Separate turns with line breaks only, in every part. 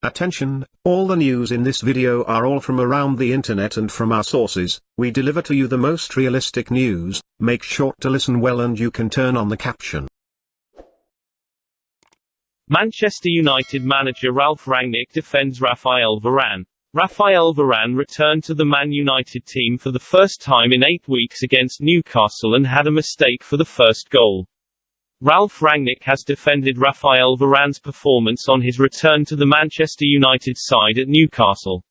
Attention, all the news in this video are all from around the internet and from our sources. We deliver to you the most realistic news. Make sure to listen well and you can turn on the caption.
Manchester United manager Ralf Rangnick defends Raphael Varane. Raphael Varane returned to the Man United team for the first time in 8 weeks against Newcastle and had a mistake for the first goal. Ralf Rangnick has defended Raphael Varane's performance on his return to the Manchester United side at Newcastle.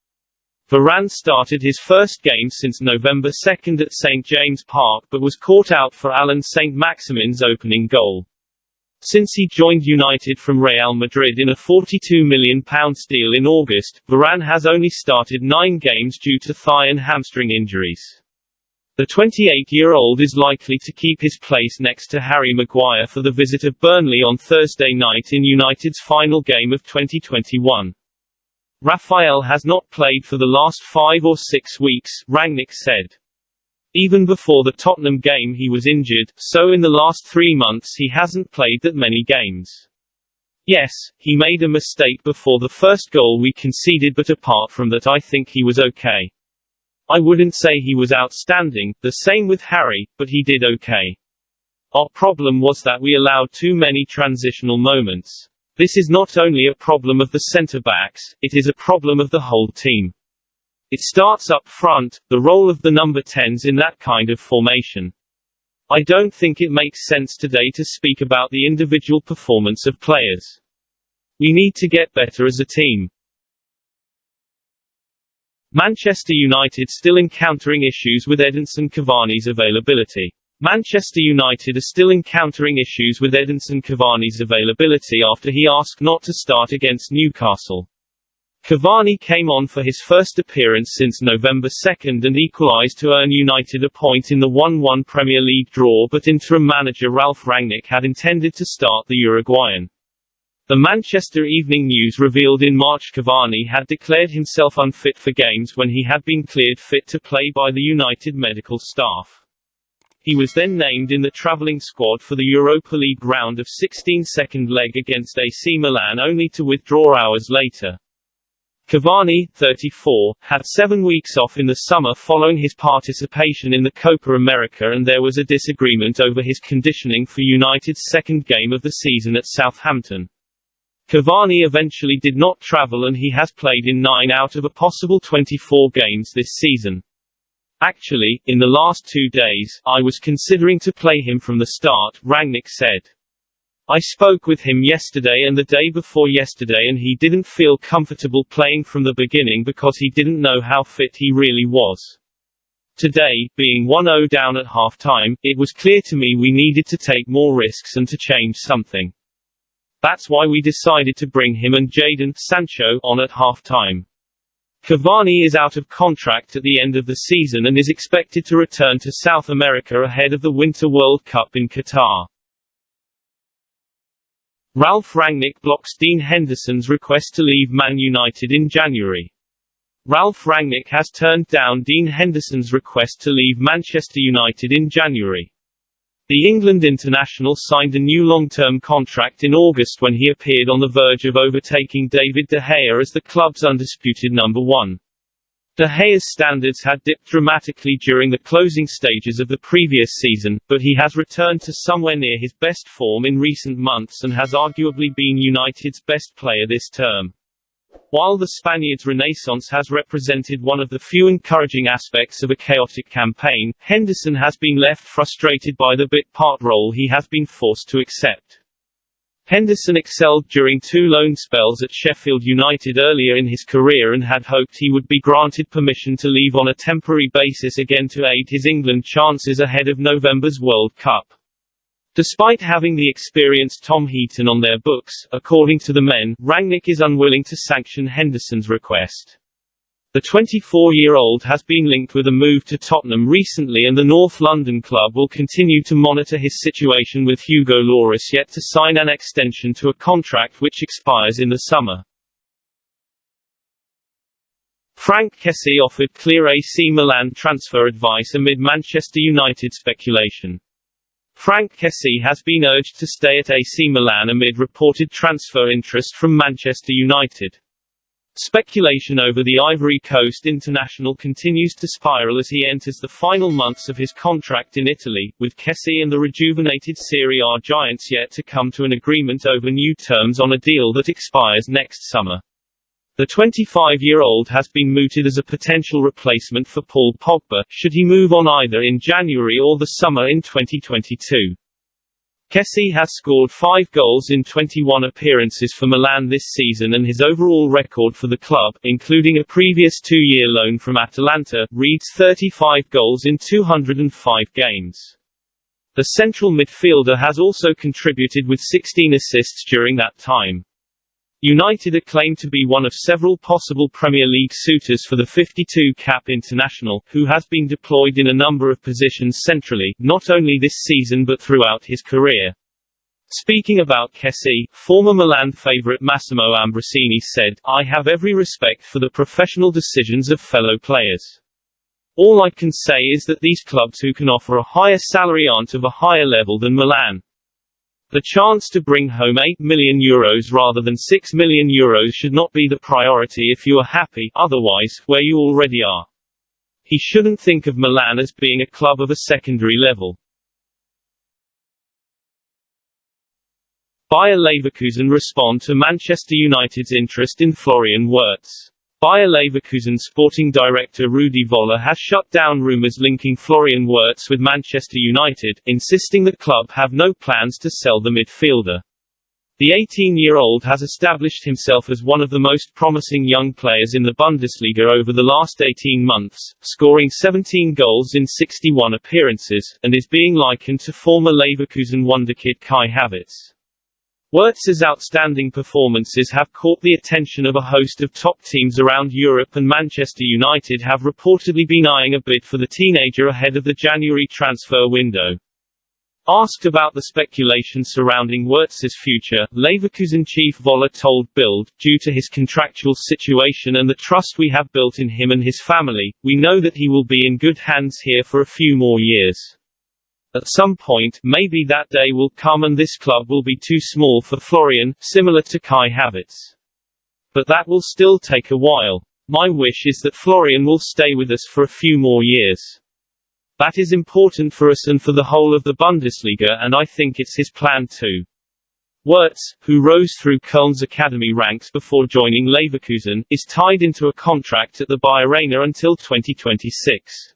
Varane started his first game since November 2 at St James Park but was caught out for Alain Saint-Maximin's opening goal. Since he joined United from Real Madrid in a £42 million deal in August, Varane has only started 9 games due to thigh and hamstring injuries. The 28-year-old is likely to keep his place next to Harry Maguire for the visit of Burnley on Thursday night in United's final game of 2021. Raphael has not played for the last 5 or 6 weeks, Rangnick said. Even before the Tottenham game he was injured, so in the last 3 months he hasn't played that many games. Yes, he made a mistake before the first goal we conceded, but apart from that I think he was okay. I wouldn't say he was outstanding, the same with Harry, but he did okay. Our problem was that we allowed too many transitional moments. This is not only a problem of the centre-backs, it is a problem of the whole team. It starts up front, the role of the number 10s in that kind of formation. I don't think it makes sense today to speak about the individual performance of players. We need to get better as a team. Manchester United still encountering issues with Edison Cavani's availability. Manchester United are still encountering issues with Edison Cavani's availability after he asked not to start against Newcastle. Cavani came on for his first appearance since November 2 and equalised to earn United a point in the 1-1 Premier League draw, but interim manager Ralf Rangnick had intended to start the Uruguayan. The Manchester Evening News revealed in March Cavani had declared himself unfit for games when he had been cleared fit to play by the United medical staff. He was then named in the travelling squad for the Europa League round of 16 second leg against AC Milan only to withdraw hours later. Cavani, 34, had 7 weeks off in the summer following his participation in the Copa America, and there was a disagreement over his conditioning for United's second game of the season at Southampton. Cavani eventually did not travel and he has played in 9 out of a possible 24 games this season. Actually, in the last 2 days, I was considering to play him from the start, Rangnick said. I spoke with him yesterday and the day before yesterday and he didn't feel comfortable playing from the beginning because he didn't know how fit he really was. Today, being 1-0 down at half-time, it was clear to me we needed to take more risks and to change something. That's why we decided to bring him and Jadon Sancho on at half-time. Cavani is out of contract at the end of the season and is expected to return to South America ahead of the Winter World Cup in Qatar. Ralf Rangnick blocks Dean Henderson's request to leave Man United in January. Ralf Rangnick has turned down Dean Henderson's request to leave Manchester United in January. The England international signed a new long-term contract in August when he appeared on the verge of overtaking David De Gea as the club's undisputed number 1. De Gea's standards had dipped dramatically during the closing stages of the previous season, but he has returned to somewhere near his best form in recent months and has arguably been United's best player this term. While the Spaniard's renaissance has represented one of the few encouraging aspects of a chaotic campaign, Henderson has been left frustrated by the bit-part role he has been forced to accept. Henderson excelled during 2 loan spells at Sheffield United earlier in his career and had hoped he would be granted permission to leave on a temporary basis again to aid his England chances ahead of November's World Cup. Despite having the experienced Tom Heaton on their books, according to the Men, Rangnick is unwilling to sanction Henderson's request. The 24-year-old has been linked with a move to Tottenham recently and the North London club will continue to monitor his situation with Hugo Lloris yet to sign an extension to a contract which expires in the summer. Franck Kessie offered clear AC Milan transfer advice amid Manchester United speculation. Franck Kessie has been urged to stay at AC Milan amid reported transfer interest from Manchester United. Speculation over the Ivory Coast international continues to spiral as he enters the final months of his contract in Italy, with Kessie and the rejuvenated Serie A giants yet to come to an agreement over new terms on a deal that expires next summer. The 25-year-old has been mooted as a potential replacement for Paul Pogba, should he move on either in January or the summer in 2022. Kessie has scored 5 goals in 21 appearances for Milan this season, and his overall record for the club, including a previous 2-year loan from Atalanta, reads 35 goals in 205 games. The central midfielder has also contributed with 16 assists during that time. United are claimed to be one of several possible Premier League suitors for the 52-cap international, who has been deployed in a number of positions centrally, not only this season but throughout his career. Speaking about Kessie, former Milan favourite Massimo Ambrosini said, "I have every respect for the professional decisions of fellow players. All I can say is that these clubs who can offer a higher salary aren't of a higher level than Milan. The chance to bring home €8 million rather than €6 million should not be the priority if you are happy, otherwise, where you already are. He shouldn't think of Milan as being a club of a secondary level." Bayer Leverkusen respond to Manchester United's interest in Florian Wirtz. Bayer Leverkusen sporting director Rudi Völler has shut down rumours linking Florian Wurtz with Manchester United, insisting the club have no plans to sell the midfielder. The 18-year-old has established himself as one of the most promising young players in the Bundesliga over the last 18 months, scoring 17 goals in 61 appearances, and is being likened to former Leverkusen wonderkid Kai Havertz. Wirtz's outstanding performances have caught the attention of a host of top teams around Europe, and Manchester United have reportedly been eyeing a bid for the teenager ahead of the January transfer window. Asked about the speculation surrounding Wirtz's future, Leverkusen chief Völler told Bild, "Due to his contractual situation and the trust we have built in him and his family, we know that he will be in good hands here for a few more years. At some point, maybe that day will come and this club will be too small for Florian, similar to Kai Havertz. But that will still take a while. My wish is that Florian will stay with us for a few more years. That is important for us and for the whole of the Bundesliga, and I think it's his plan too." Wirtz, who rose through Köln's academy ranks before joining Leverkusen, is tied into a contract at the Bayer until 2026.